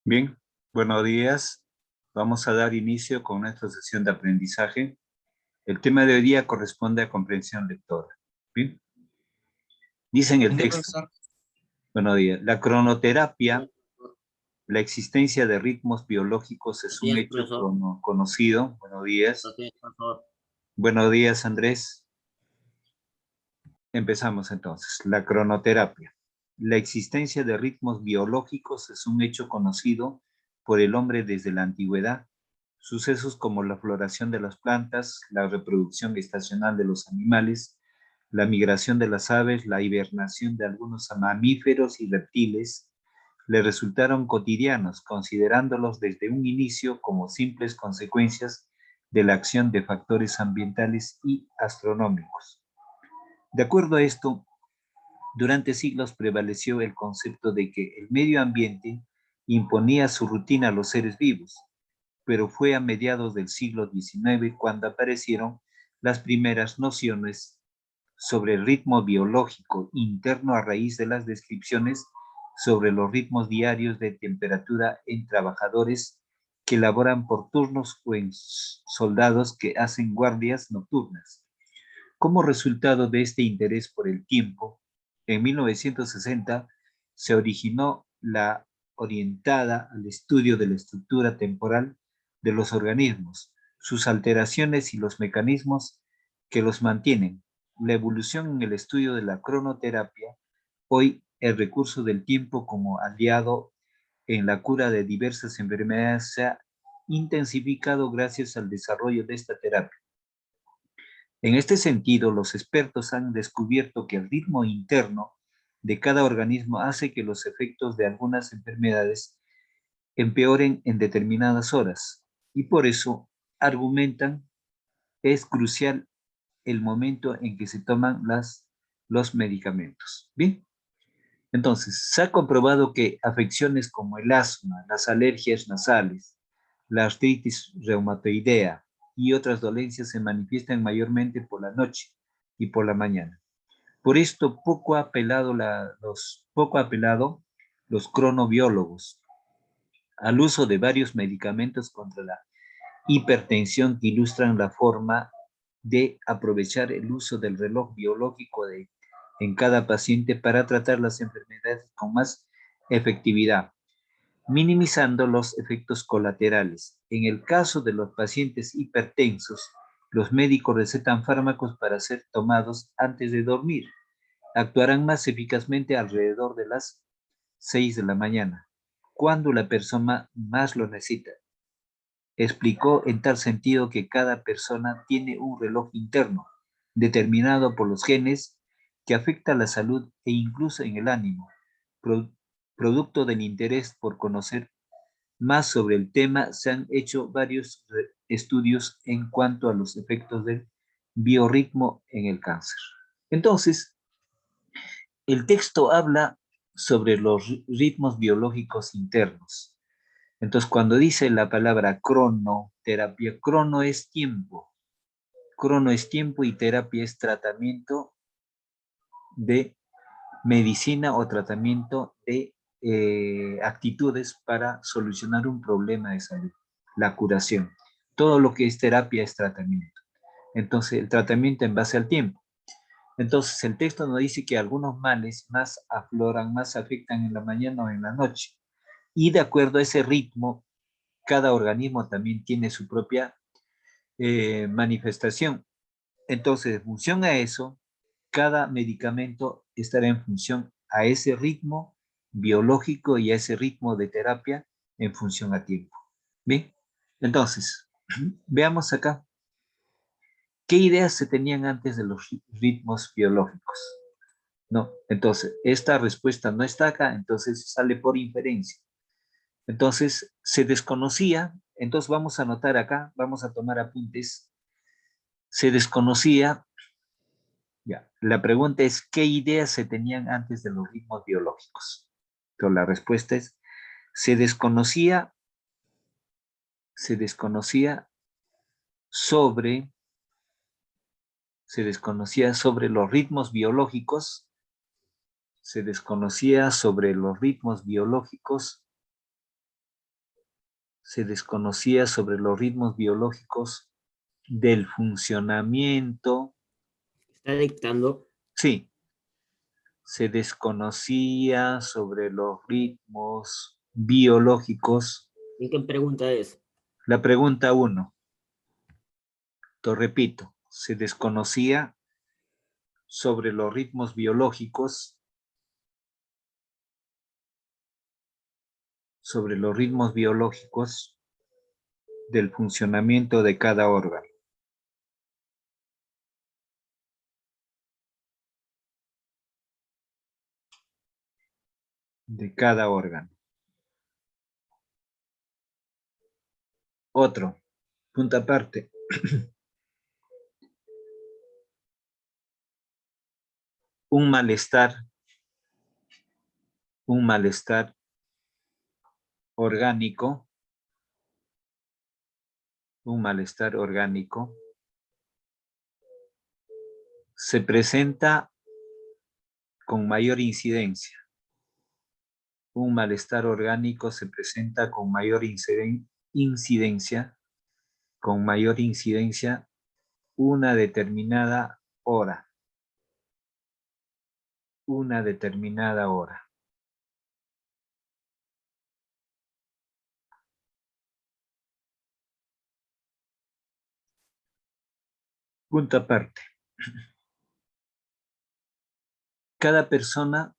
Bien, buenos días. Vamos a dar inicio con nuestra sesión de aprendizaje. El tema de hoy día corresponde a comprensión lectora. Bien, dice en el ¿En qué, texto, profesor? buenos días, la cronoterapia, la existencia de ritmos biológicos es Así un es, hecho profesor. conocido. Buenos días. Así es, profesor. Buenos días, Andrés. Empezamos entonces. La cronoterapia. La existencia de ritmos biológicos es un hecho conocido por el hombre desde la antigüedad. Sucesos como la floración de las plantas, la reproducción estacional de los animales, la migración de las aves, la hibernación de algunos mamíferos y reptiles, le resultaron cotidianos, considerándolos desde un inicio como simples consecuencias de la acción de factores ambientales y astronómicos. De acuerdo a esto, durante siglos prevaleció el concepto de que el medio ambiente imponía su rutina a los seres vivos, pero fue a mediados del siglo XIX cuando aparecieron las primeras nociones sobre el ritmo biológico interno a raíz de las descripciones sobre los ritmos diarios de temperatura en trabajadores que laboran por turnos o en soldados que hacen guardias nocturnas. Como resultado de este interés por el tiempo, en 1960 se originó la orientada al estudio de la estructura temporal de los organismos, sus alteraciones y los mecanismos que los mantienen. La evolución en el estudio de la cronoterapia, hoy el recurso del tiempo como aliado en la cura de diversas enfermedades, se ha intensificado gracias al desarrollo de esta terapia. En este sentido, los expertos han descubierto que el ritmo interno de cada organismo hace que los efectos de algunas enfermedades empeoren en determinadas horas y por eso argumentan es crucial el momento en que se toman los medicamentos. Bien, entonces se ha comprobado que afecciones como el asma, las alergias nasales, la artritis reumatoidea y otras dolencias se manifiestan mayormente por la noche y por la mañana. Por esto poco ha apelado los cronobiólogos al uso de varios medicamentos contra la hipertensión que ilustran la forma de aprovechar el uso del reloj biológico en cada paciente para tratar las enfermedades con más efectividad, minimizando los efectos colaterales. En el caso de los pacientes hipertensos, los médicos recetan fármacos para ser tomados antes de dormir. Actuarán más eficazmente alrededor de las 6 de la mañana, cuando la persona más lo necesita. Explicó en tal sentido que cada persona tiene un reloj interno, determinado por los genes, que afecta la salud e incluso en el ánimo. Pro- Producto del interés por conocer más sobre el tema, se han hecho varios estudios en cuanto a los efectos del biorritmo en el cáncer. Entonces, el texto habla sobre los ritmos biológicos internos. Entonces, cuando dice la palabra cronoterapia, crono es tiempo y terapia es tratamiento de medicina o tratamiento de actitudes para solucionar un problema de salud, la curación. Todo lo que es terapia es tratamiento. Entonces, el tratamiento en base al tiempo. Entonces, el texto nos dice que algunos males más afloran, más afectan en la mañana o en la noche. Y de acuerdo a ese ritmo, cada organismo también tiene su propia manifestación. Entonces, en función a eso, cada medicamento estará en función a ese ritmo biológico y a ese ritmo de terapia en función a tiempo. Bien, entonces, veamos acá. ¿Qué ideas se tenían antes de los ritmos biológicos? No, entonces, esta respuesta no está acá, entonces sale por inferencia. Entonces, se desconocía, entonces vamos a anotar acá, vamos a tomar apuntes. Se desconocía. Ya. La pregunta es, ¿qué ideas se tenían antes de los ritmos biológicos? Entonces, la respuesta es, se desconocía, se desconocía sobre, se desconocía sobre los ritmos biológicos, se desconocía sobre los ritmos biológicos Se desconocía sobre los ritmos biológicos del funcionamiento. Está dictando. Sí, se desconocía sobre los ritmos biológicos. ¿En qué pregunta es? La pregunta 1, lo repito, se desconocía sobre los ritmos biológicos, del funcionamiento de cada órgano. De cada órgano. Otro, punto aparte. Un malestar orgánico, se presenta con mayor incidencia. Un malestar orgánico se presenta con mayor incidencia, una determinada hora. Punto aparte. Cada persona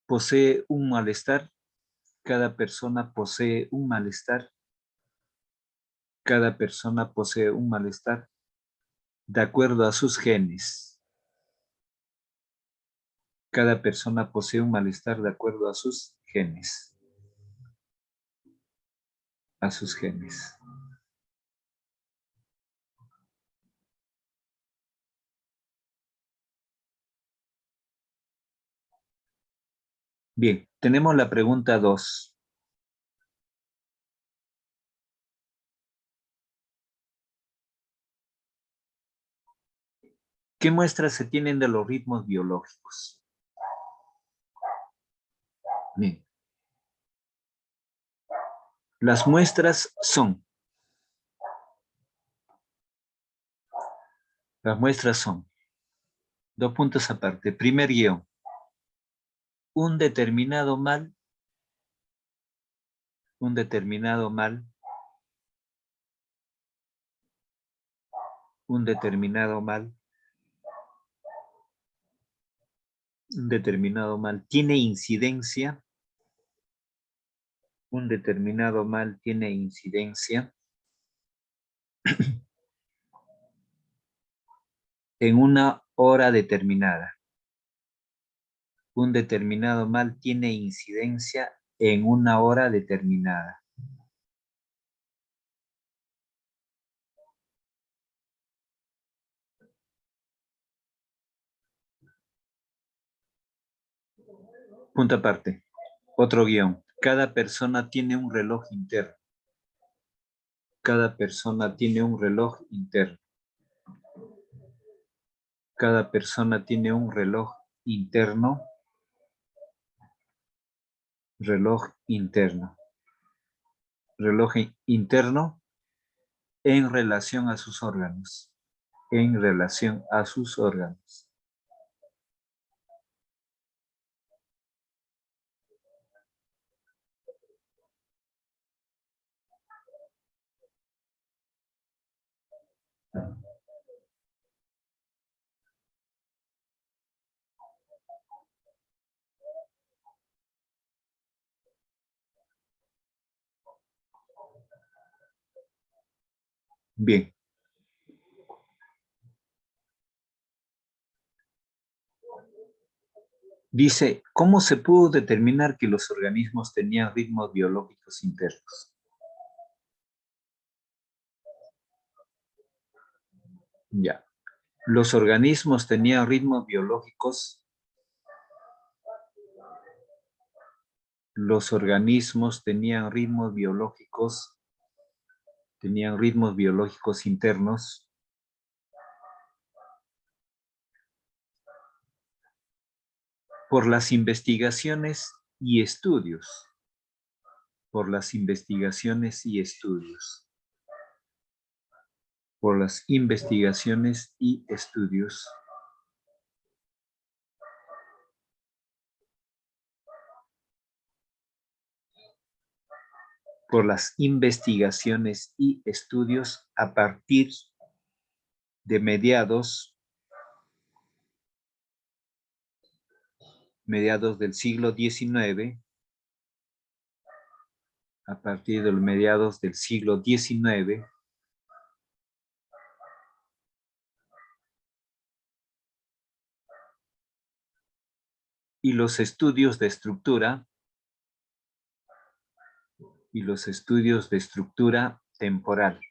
posee un malestar. Cada persona posee un malestar de acuerdo a sus genes. Cada persona posee un malestar de acuerdo a sus genes. Bien, tenemos la pregunta 2. ¿Qué muestras se tienen de los ritmos biológicos? Bien. Las muestras son, dos puntos aparte. Primer guión. Un determinado mal tiene incidencia. En una hora determinada. Un determinado mal tiene incidencia en una hora determinada. Punto aparte. Otro guión. Cada persona tiene un reloj interno. Cada persona tiene un reloj interno. En relación a sus órganos. Bien. Dice, ¿cómo se pudo determinar que los organismos tenían ritmos biológicos internos? Ya. Los organismos tenían ritmos biológicos. Tenían ritmos biológicos internos. por las investigaciones y estudios. Por las investigaciones y estudios. Por las investigaciones y estudios. Por las investigaciones y estudios a partir de mediados del siglo XIX, a partir de los mediados del siglo XIX, y los estudios de estructura, temporal,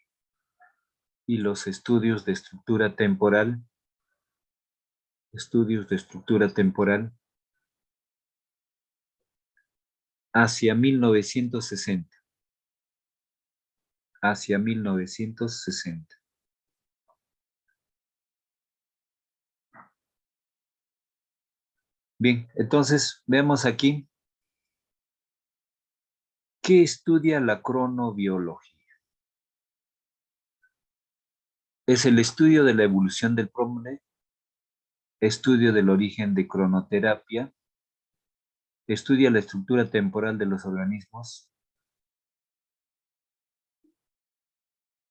hacia 1960. Hacia 1960. Bien, entonces vemos aquí ¿qué estudia la cronobiología? Es el estudio de la evolución del hombre, estudio del origen de cronoterapia, estudia la estructura temporal de los organismos,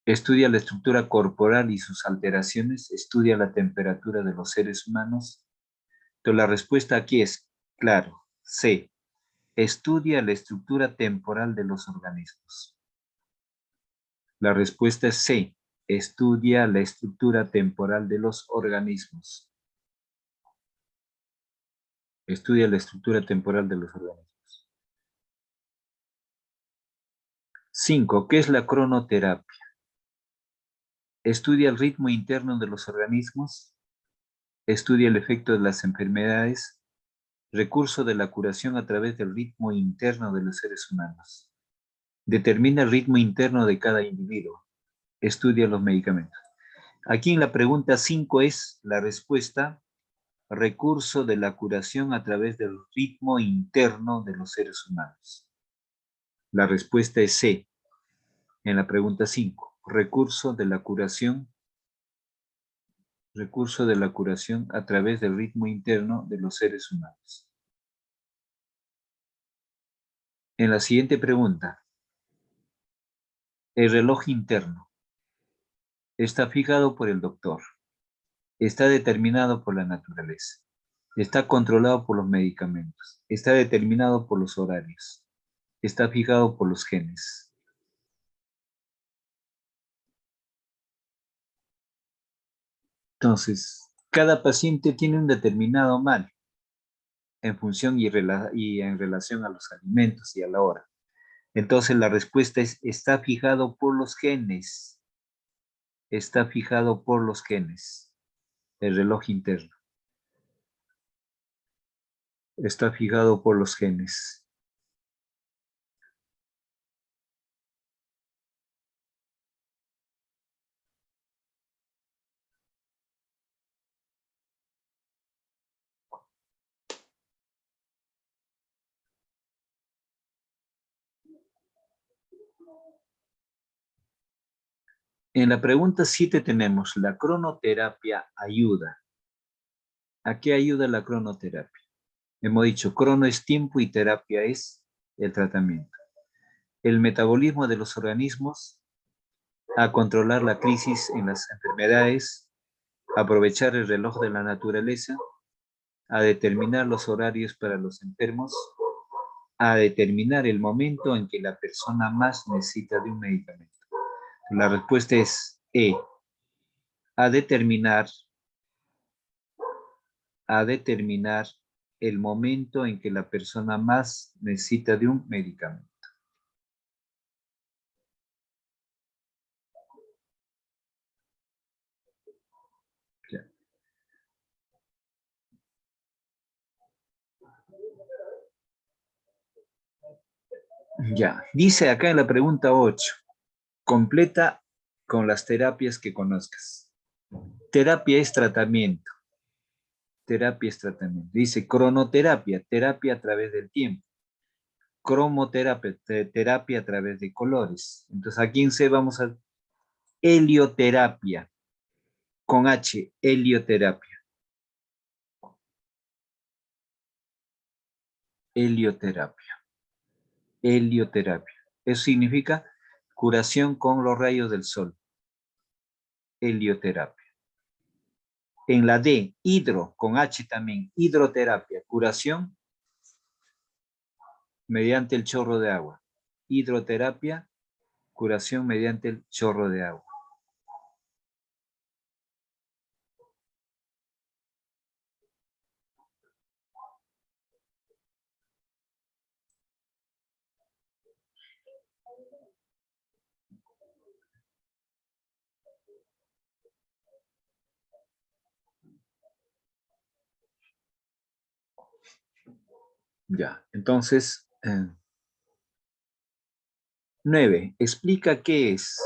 estudia la estructura corporal y sus alteraciones, estudia la temperatura de los seres humanos. Entonces la respuesta aquí es, claro, C. Estudia la estructura temporal de los organismos. La respuesta es C. Estudia la estructura temporal de los organismos. Estudia la estructura temporal de los organismos. 5. ¿Qué es la cronoterapia? Estudia el ritmo interno de los organismos. Estudia el efecto de las enfermedades. Recurso de la curación a través del ritmo interno de los seres humanos. Determina el ritmo interno de cada individuo. Estudia los medicamentos. Aquí en la pregunta 5 es la respuesta: recurso de la curación a través del ritmo interno de los seres humanos. La respuesta es C. En la pregunta 5, recurso de la curación a través del ritmo interno de los seres humanos. En la siguiente pregunta, el reloj interno está fijado por el doctor, está determinado por la naturaleza, está controlado por los medicamentos, está determinado por los horarios, está fijado por los genes. Entonces, cada paciente tiene un determinado mal en función y en relación a los alimentos y a la hora. Entonces la respuesta es, está fijado por los genes. Está fijado por los genes. El reloj interno. Está fijado por los genes. En la pregunta 7 tenemos, la cronoterapia ayuda. ¿A qué ayuda la cronoterapia? Hemos dicho, crono es tiempo y terapia es el tratamiento. El metabolismo de los organismos, a controlar la crisis en las enfermedades, aprovechar el reloj de la naturaleza, a determinar los horarios para los enfermos, a determinar el momento en que la persona más necesita de un medicamento. La respuesta es E. A determinar el momento en que la persona más necesita de un medicamento. Ya, dice acá en la pregunta 8, completa con las terapias que conozcas. Terapia es tratamiento. Terapia es tratamiento. Dice cronoterapia, terapia a través del tiempo. Cromoterapia, terapia a través de colores. Entonces aquí en C vamos a helioterapia, con H, helioterapia. Helioterapia. Helioterapia. Eso significa curación con los rayos del sol. Helioterapia. En la D, hidro, con H también, hidroterapia, curación mediante el chorro de agua. Hidroterapia, curación mediante el chorro de agua. Ya, entonces, 9. Explica qué es.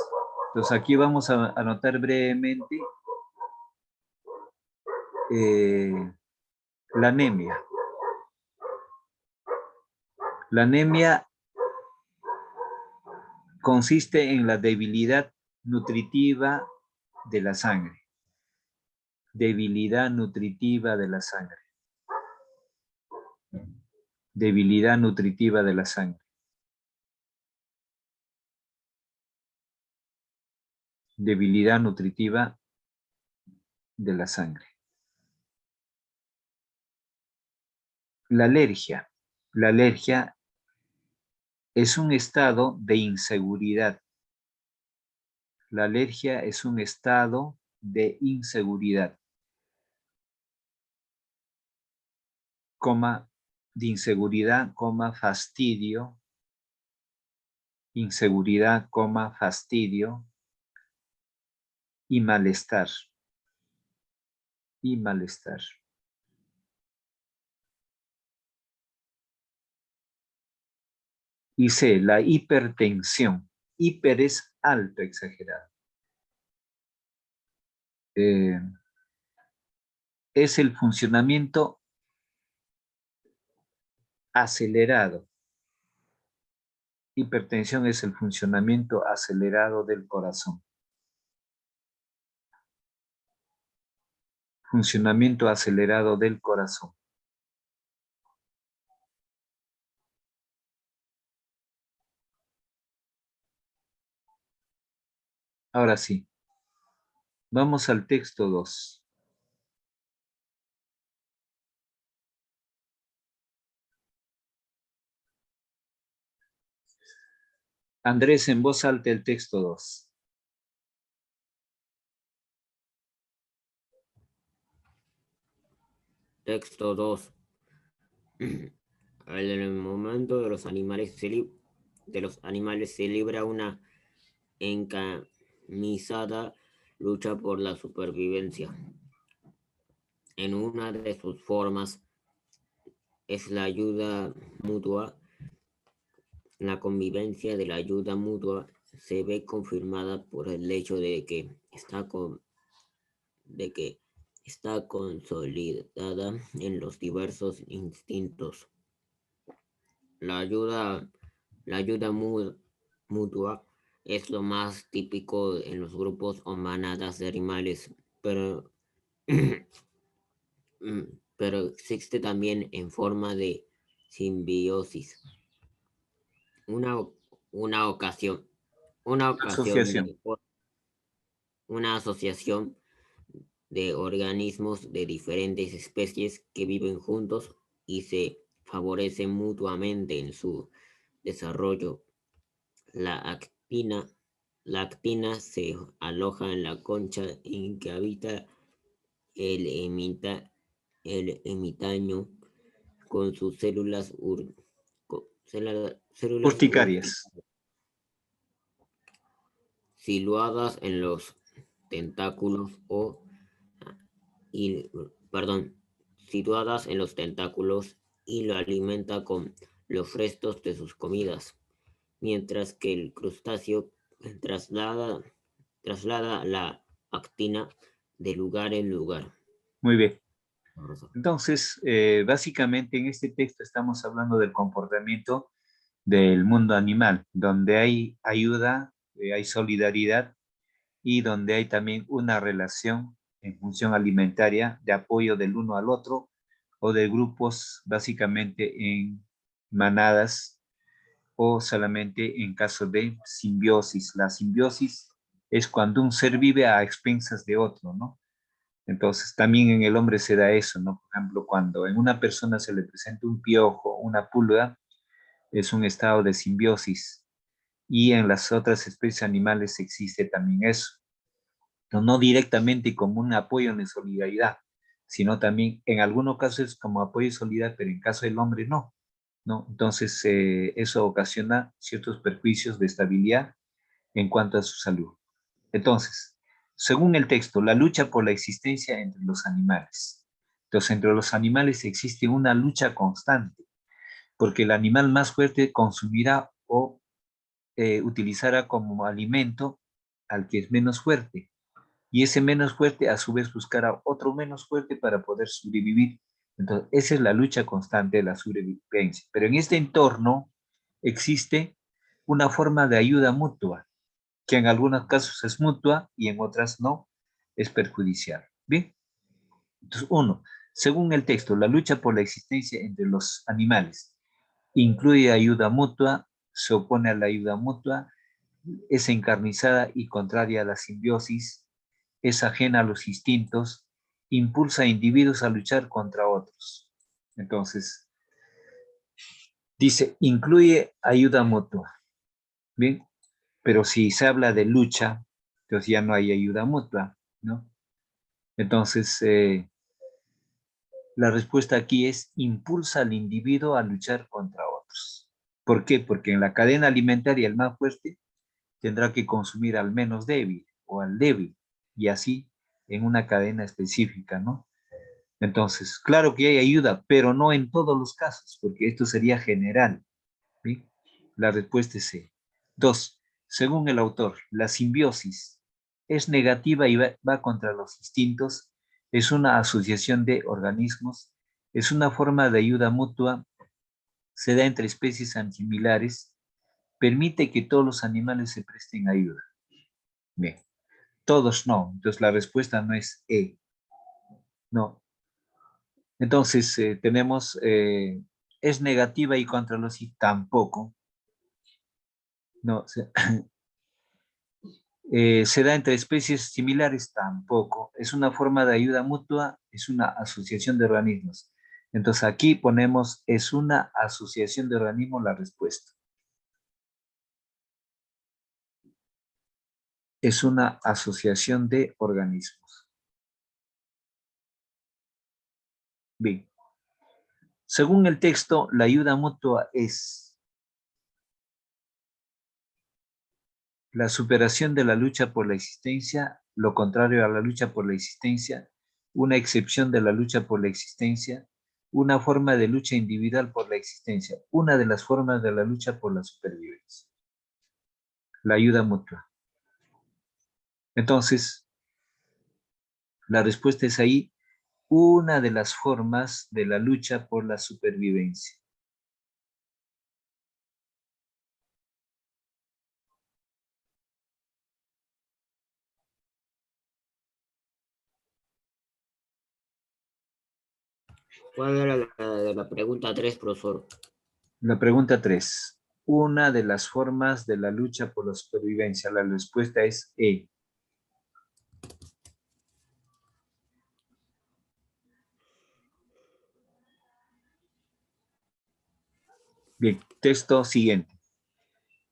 Entonces aquí vamos a anotar brevemente la anemia. La anemia consiste en la debilidad nutritiva de la sangre. Debilidad nutritiva de la sangre. Debilidad nutritiva de la sangre. Debilidad nutritiva de la sangre. La alergia. La alergia es un estado de inseguridad. La alergia es un estado de inseguridad. Coma, de inseguridad, coma, fastidio. Inseguridad, coma, fastidio. Y malestar. Y malestar. Y C, la hipertensión. Hiper es alto, exagerado. Es el funcionamiento acelerado. Hipertensión es el funcionamiento acelerado del corazón. Funcionamiento acelerado del corazón. Ahora sí. Vamos al texto 2. Andrés, en voz alta el texto 2. Texto 2. En el momento de los animales se libra una encarnizada lucha por la supervivencia. En una de sus formas es la ayuda mutua. La convivencia de la ayuda mutua se ve confirmada por el hecho de que está consolidada en los diversos instintos. La ayuda mutua es lo más típico en los grupos o manadas de animales, pero, pero existe también en forma de simbiosis. Una ocasión Asociación. una asociación de organismos de diferentes especies que viven juntos y se favorecen mutuamente en su desarrollo. La actina se aloja en la concha en que habita el ermitaño con sus células Urticarias. situadas en los tentáculos situadas en los tentáculos y lo alimenta con los restos de sus comidas, mientras que el crustáceo traslada la actina de lugar en lugar. Muy bien. Entonces, básicamente en este texto estamos hablando del comportamiento del mundo animal, donde hay ayuda, hay solidaridad y donde hay también una relación en función alimentaria de apoyo del uno al otro o de grupos básicamente en manadas o solamente en caso de simbiosis. La simbiosis es cuando un ser vive a expensas de otro, ¿no? Entonces, también en el hombre se da eso, ¿no? Por ejemplo, cuando en una persona se le presenta un piojo, una pulga, es un estado de simbiosis. Y en las otras especies animales existe también eso. No directamente como un apoyo en solidaridad, sino también en algunos casos como apoyo y solidaridad, pero en caso del hombre no, ¿no? Entonces, eso ocasiona ciertos perjuicios de estabilidad en cuanto a su salud. Entonces, según el texto, la lucha por la existencia entre los animales. Entonces, entre los animales existe una lucha constante, porque el animal más fuerte consumirá o utilizará como alimento al que es menos fuerte. Y ese menos fuerte a su vez buscará otro menos fuerte para poder sobrevivir. Entonces, esa es la lucha constante de la sobrevivencia. Pero en este entorno existe una forma de ayuda mutua, que en algunos casos es mutua y en otras no, es perjudicial. Bien, entonces uno, según el texto, la lucha por la existencia entre los animales incluye ayuda mutua, se opone a la ayuda mutua, es encarnizada y contraria a la simbiosis, es ajena a los instintos, impulsa a individuos a luchar contra otros. Entonces, dice, incluye ayuda mutua. Bien, pero si se habla de lucha, entonces ya no hay ayuda mutua, ¿no? Entonces, la respuesta aquí es impulsa al individuo a luchar contra otros. ¿Por qué? Porque en la cadena alimentaria el más fuerte tendrá que consumir al menos débil o al débil, y así en una cadena específica, ¿no? Entonces, claro que hay ayuda, pero no en todos los casos, porque esto sería general. ¿Sí? La respuesta es C. Dos, según el autor, la simbiosis es negativa y va contra los instintos, es una asociación de organismos, es una forma de ayuda mutua, se da entre especies similares, permite que todos los animales se presten ayuda. Bien, todos no, entonces la respuesta no es E, no. Entonces tenemos, es negativa y contra los tampoco, no, se da entre especies similares tampoco, es una forma de ayuda mutua, es una asociación de organismos. Entonces aquí ponemos, es una asociación de organismos la respuesta. Es una asociación de organismos. Bien. Según el texto, la ayuda mutua es la superación de la lucha por la existencia, lo contrario a la lucha por la existencia, una excepción de la lucha por la existencia, una forma de lucha individual por la existencia, una de las formas de la lucha por la supervivencia. La ayuda mutua. Entonces, la respuesta es ahí, una de las formas de la lucha por la supervivencia. ¿Cuál era la pregunta 3, profesor? La pregunta 3. Una de las formas de la lucha por la supervivencia. La respuesta es E. Bien, texto siguiente.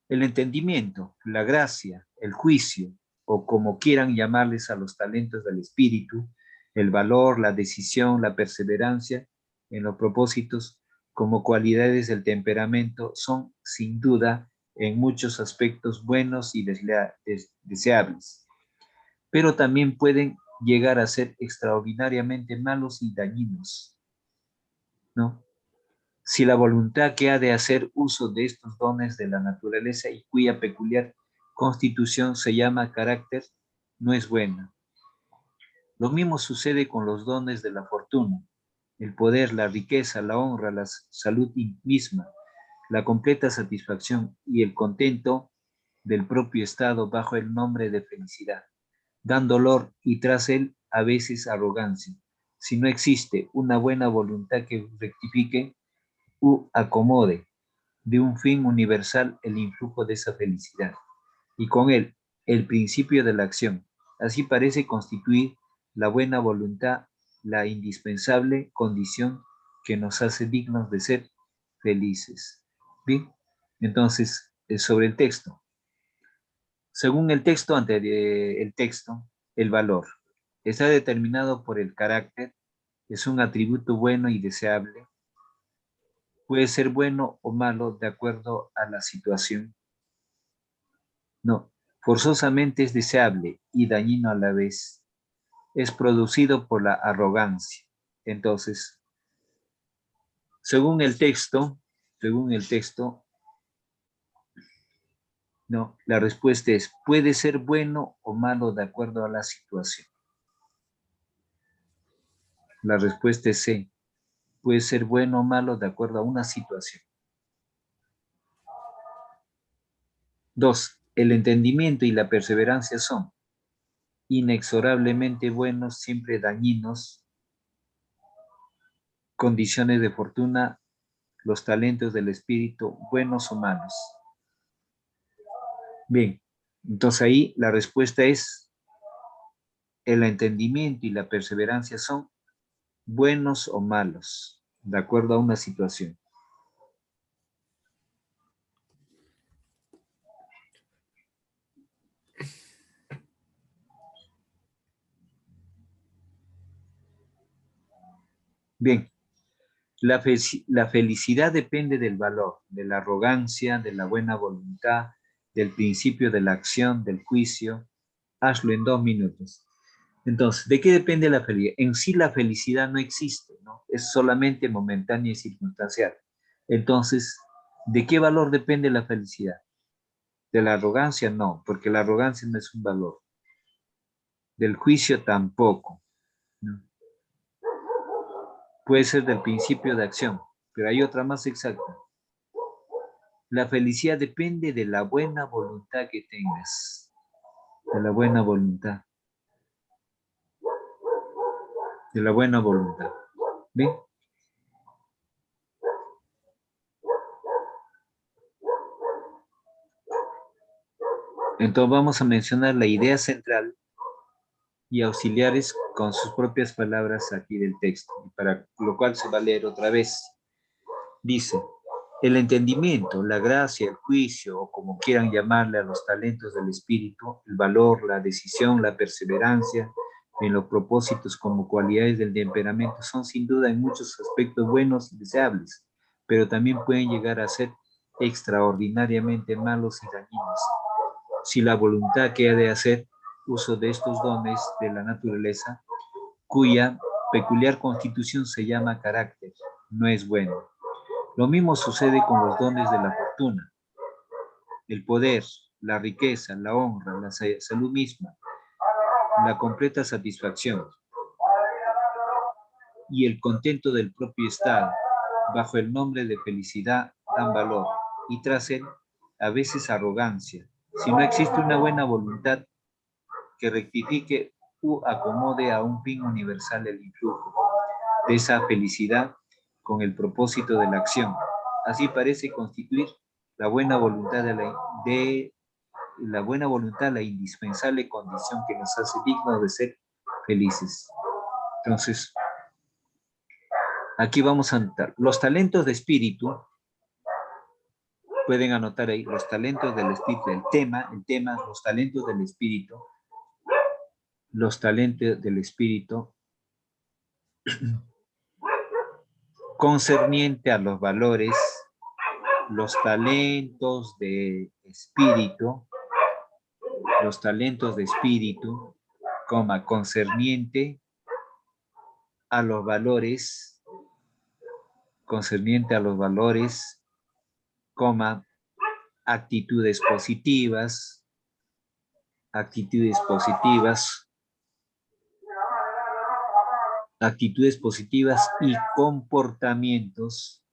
El entendimiento, la gracia, el juicio, o como quieran llamarles a los talentos del espíritu, el valor, la decisión, la perseverancia en los propósitos, como cualidades del temperamento, son sin duda en muchos aspectos buenos y deseables, pero también pueden llegar a ser extraordinariamente malos y dañinos, ¿no? Si la voluntad que ha de hacer uso de estos dones de la naturaleza y cuya peculiar constitución se llama carácter, no es buena. Lo mismo sucede con los dones de la fortuna. el poder, la riqueza, la honra, la salud misma, la completa satisfacción y el contento del propio estado bajo el nombre de felicidad, dan dolor y tras él a veces arrogancia, si no existe una buena voluntad que rectifique u acomode de un fin universal el influjo de esa felicidad, y con él el principio de la acción. Así parece constituir la buena voluntad la indispensable condición que nos hace dignos de ser felices. Bien, entonces, sobre el texto. Según el texto, ante el texto, el valor está determinado por el carácter, es un atributo bueno y deseable, puede ser bueno o malo de acuerdo a la situación. No, forzosamente es deseable y dañino a la vez. Es producido por la arrogancia. Entonces, según el texto, no, la respuesta es, puede ser bueno o malo de acuerdo a la situación. La respuesta es C, puede ser bueno o malo de acuerdo a una situación. 2. El entendimiento y la perseverancia son inexorablemente buenos, siempre dañinos, condiciones de fortuna, los talentos del espíritu, buenos o malos. Bien, entonces ahí la respuesta es, el entendimiento y la perseverancia son buenos o malos, de acuerdo a una situación. Bien, la felicidad depende del valor, de la arrogancia, de la buena voluntad, del principio de la acción, del juicio. Hazlo en 2 minutos. Entonces, ¿de qué depende la felicidad? En sí la felicidad no existe, ¿no? Es solamente momentánea y circunstancial. Entonces, ¿de qué valor depende la felicidad? ¿De la arrogancia? No, porque la arrogancia no es un valor. Del juicio tampoco, ¿no? Puede ser del principio de acción, pero hay otra más exacta. La felicidad depende de la buena voluntad que tengas, de la buena voluntad, de la buena voluntad. ¿Ven? Entonces vamos a mencionar la idea central y auxiliares con sus propias palabras aquí del texto, para lo cual se va a leer otra vez. Dice, el entendimiento, la gracia, el juicio, o como quieran llamarle a los talentos del espíritu, el valor, la decisión, la perseverancia en los propósitos como cualidades del temperamento son sin duda en muchos aspectos buenos y deseables, pero también pueden llegar a ser extraordinariamente malos y dañinos. Si la voluntad que ha de hacer uso de estos dones de la naturaleza, cuya peculiar constitución se llama carácter, no es bueno. Lo mismo sucede con los dones de la fortuna, el poder, la riqueza, la honra, la salud misma, la completa satisfacción y el contento del propio estado, bajo el nombre de felicidad, dan valor, y tras él, a veces arrogancia. Si no existe una buena voluntad que rectifique u acomode a un fin universal el influjo de esa felicidad con el propósito de la acción. Así parece constituir la buena voluntad la indispensable condición que nos hace dignos de ser felices. Entonces, aquí vamos a anotar los talentos de espíritu. Pueden anotar ahí los talentos del espíritu, el tema, los talentos del espíritu, concerniente a los valores, los talentos de espíritu, concerniente a los valores, actitudes positivas, actitudes positivas y comportamientos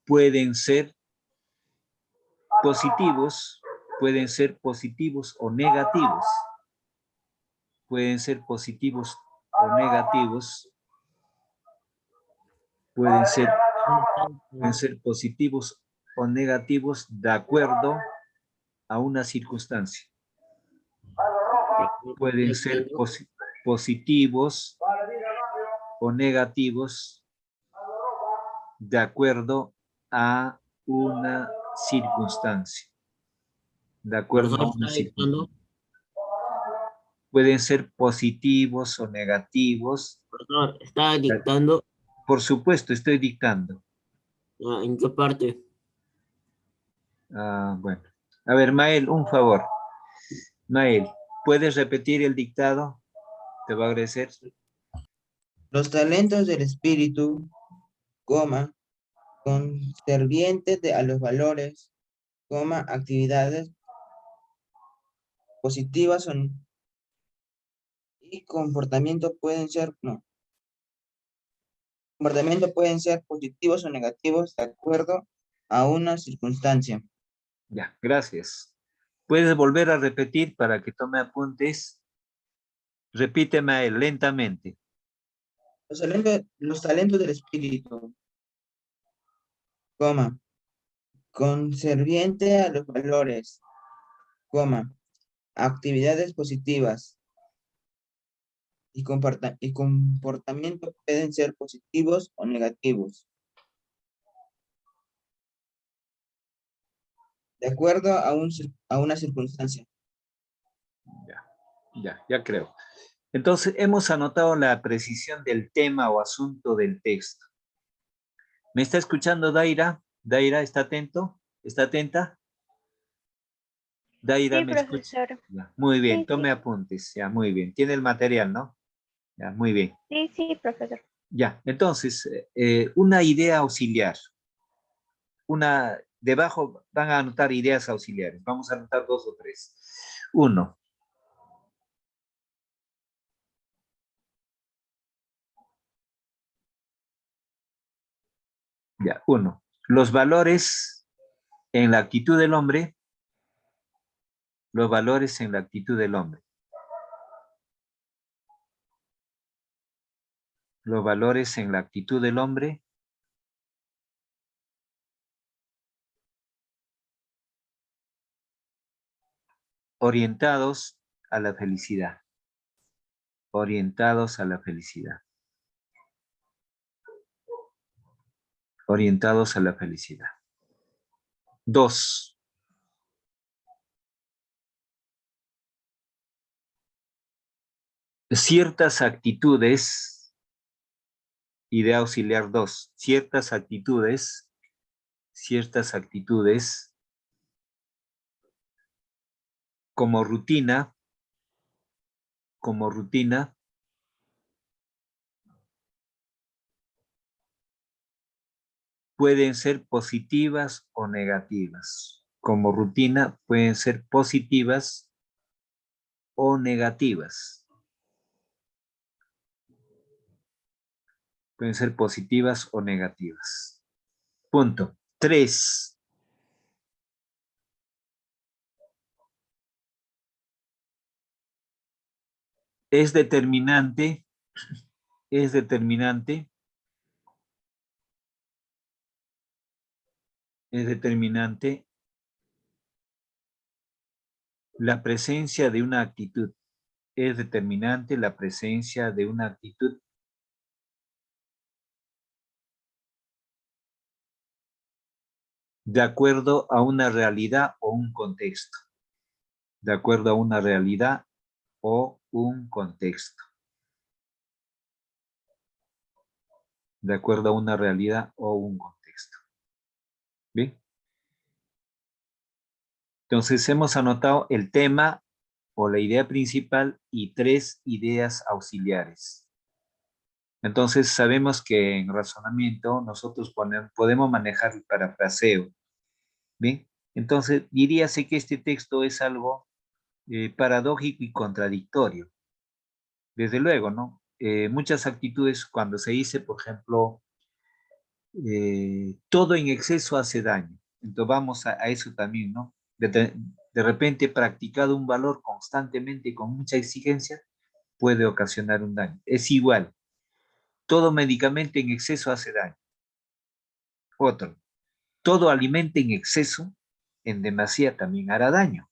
pueden ser positivos o negativos. Pueden ser positivos o negativos. Pueden ser positivos o negativos de acuerdo a una circunstancia. Pueden ser positivos o negativos de acuerdo a una circunstancia. De acuerdo a una circunstancia. Pueden ser positivos o negativos. Profesor, ¿está dictando? Por supuesto, estoy dictando. ¿En qué parte? Bueno. A ver, Mael, un favor. Mael, ¿puedes repetir el dictado? Te voy a agradecer. Los talentos del espíritu, conservientes a los valores, actividades positivas y comportamientos pueden ser positivos o negativos de acuerdo a una circunstancia. Ya, gracias. ¿Puedes volver a repetir para que tome apuntes? Repíteme lentamente. Los talentos del espíritu, conserviente a los valores, actividades positivas y comportamientos pueden ser positivos o negativos. De acuerdo a una circunstancia. Ya creo. Entonces, hemos anotado la precisión del tema o asunto del texto. ¿Me está escuchando Daira? ¿Daira está atento? ¿Está atenta? Daira, Sí, ¿me escucha? profesor. Ya, muy bien, Sí, tome sí. apuntes. Ya, muy bien. Tiene el material, ¿no? Ya, muy bien. Sí, sí, profesor. Ya, entonces, una idea auxiliar. Debajo van a anotar ideas auxiliares. Vamos a anotar 2 o 3. 1. Ya, 1. Los valores en la actitud del hombre. Los valores en la actitud del hombre. Los valores en la actitud del hombre. Orientados a la felicidad. Orientados a la felicidad. Orientados a la felicidad. 2. Ciertas actitudes, idea auxiliar 2, ciertas actitudes como rutina, pueden ser positivas o negativas. Como rutina pueden ser positivas o negativas. Pueden ser positivas o negativas. Punto. 3. Es determinante la presencia de una actitud. Es determinante la presencia de una actitud de acuerdo a una realidad o un contexto. De acuerdo a una realidad o un contexto. De acuerdo a una realidad o un contexto. ¿Bien? Entonces hemos anotado el tema o la idea principal y 3 ideas auxiliares. Entonces sabemos que en razonamiento nosotros podemos manejar el parafraseo. ¿Bien? Entonces diríase que este texto es algo paradójico y contradictorio. Desde luego, ¿no? Muchas actitudes cuando se dice, por ejemplo, todo en exceso hace daño. Entonces vamos a eso también, ¿no? De repente practicado un valor constantemente con mucha exigencia puede ocasionar un daño. Es igual, todo medicamento en exceso hace daño. Otro, todo alimento en exceso, en demasía también hará daño.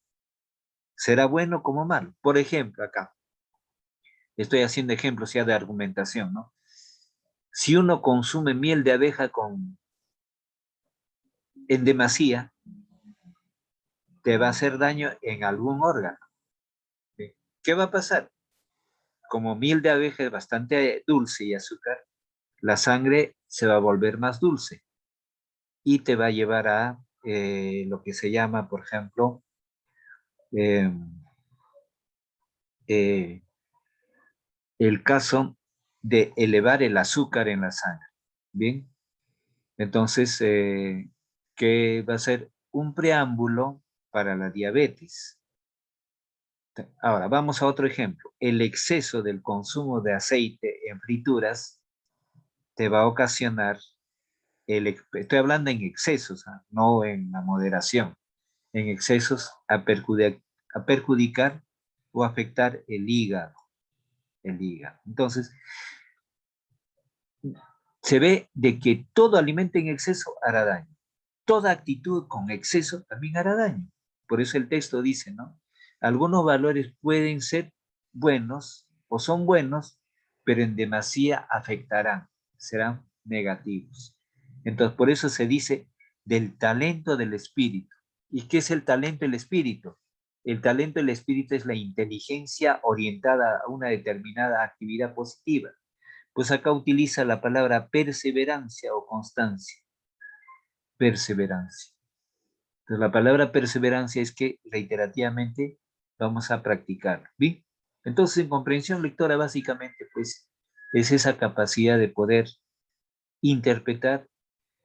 Será bueno como malo. Por ejemplo, acá, estoy haciendo ejemplos ya de argumentación, ¿no? Si uno consume miel de abeja en demasía, te va a hacer daño en algún órgano. ¿Sí? ¿Qué va a pasar? Como miel de abeja es bastante dulce y azúcar, la sangre se va a volver más dulce y te va a llevar a lo que se llama, por ejemplo, eh, eh, el caso de elevar el azúcar en la sangre. Bien, entonces, ¿qué va a ser? Un preámbulo para la diabetes. Ahora, vamos a otro ejemplo. El exceso del consumo de aceite en frituras te va a ocasionar, estoy hablando en excesos, ¿ah? No en la moderación, en excesos a perjudicar o afectar el hígado. El hígado. Entonces, se ve de que todo alimento en exceso hará daño. Toda actitud con exceso también hará daño. Por eso el texto dice, ¿no? Algunos valores pueden ser buenos o son buenos, pero en demasía afectarán, serán negativos. Entonces, por eso se dice del talento del espíritu. ¿Y qué es el talento del espíritu? El talento del espíritu es la inteligencia orientada a una determinada actividad positiva. Pues acá utiliza la palabra perseverancia o constancia. Perseverancia. Entonces, la palabra perseverancia es que reiterativamente vamos a practicar. ¿Bien? Entonces, en comprensión lectora, básicamente, pues, es esa capacidad de poder interpretar,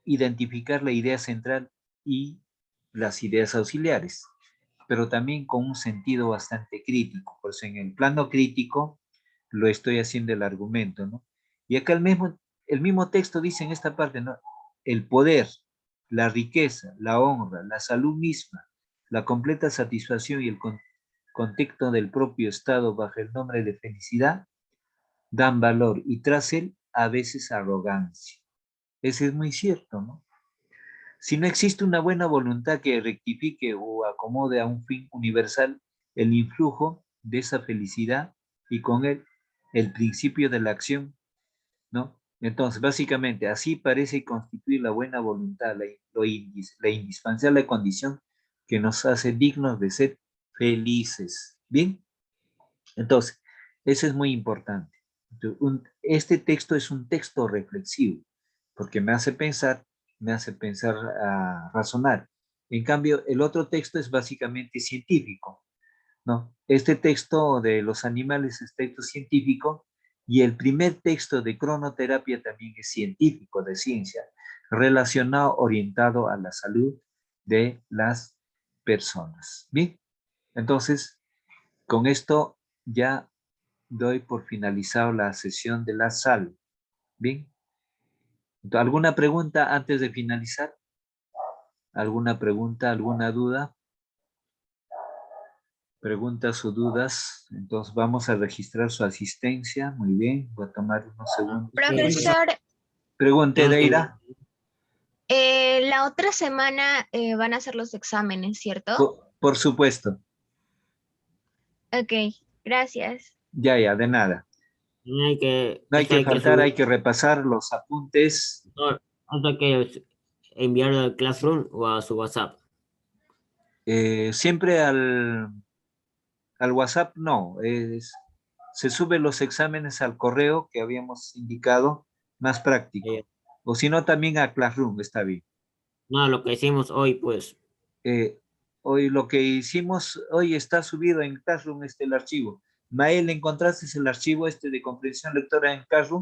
identificar la idea central y las ideas auxiliares, pero también con un sentido bastante crítico. Pues en el plano crítico lo estoy haciendo el argumento, ¿no? Y acá el mismo texto dice en esta parte, ¿no? El poder, la riqueza, la honra, la salud misma, la completa satisfacción y el contexto del propio estado bajo el nombre de felicidad dan valor y tras él a veces arrogancia. Ese es muy cierto, ¿no? Si no existe una buena voluntad que rectifique o acomode a un fin universal el influjo de esa felicidad y con él el principio de la acción, ¿no? Entonces, básicamente, así parece constituir la buena voluntad, la indispensable condición que nos hace dignos de ser felices. ¿Bien? Entonces, eso es muy importante. Este texto es un texto reflexivo, porque me hace pensar, razonar. En cambio, el otro texto es básicamente científico, ¿no? Este texto de los animales es texto científico y el primer texto de cronoterapia también es científico, de ciencia, relacionado, orientado a la salud de las personas. Bien, entonces, con esto ya doy por finalizado la sesión de la sal. Bien, ¿alguna pregunta antes de finalizar? ¿Alguna pregunta, alguna duda? Preguntas o dudas. Entonces vamos a registrar su asistencia. Muy bien, voy a tomar unos segundos. Profesor, Pregunte, Deira. la otra semana van a hacer los exámenes, ¿cierto? Por supuesto. Ok, gracias. Ya, de nada. No hay que, No hay esto que hay que faltar, subir, hay que repasar los apuntes. no, esto hay que enviarlo al Classroom o a su WhatsApp. Siempre al WhatsApp no. Se suben los exámenes al correo que habíamos indicado, más práctico. O si no, también a Classroom, está bien. No, lo que hicimos hoy, pues. Hoy lo que hicimos, hoy está subido en Classroom el archivo. Mael, ¿encontraste el archivo de comprensión lectora en Classroom?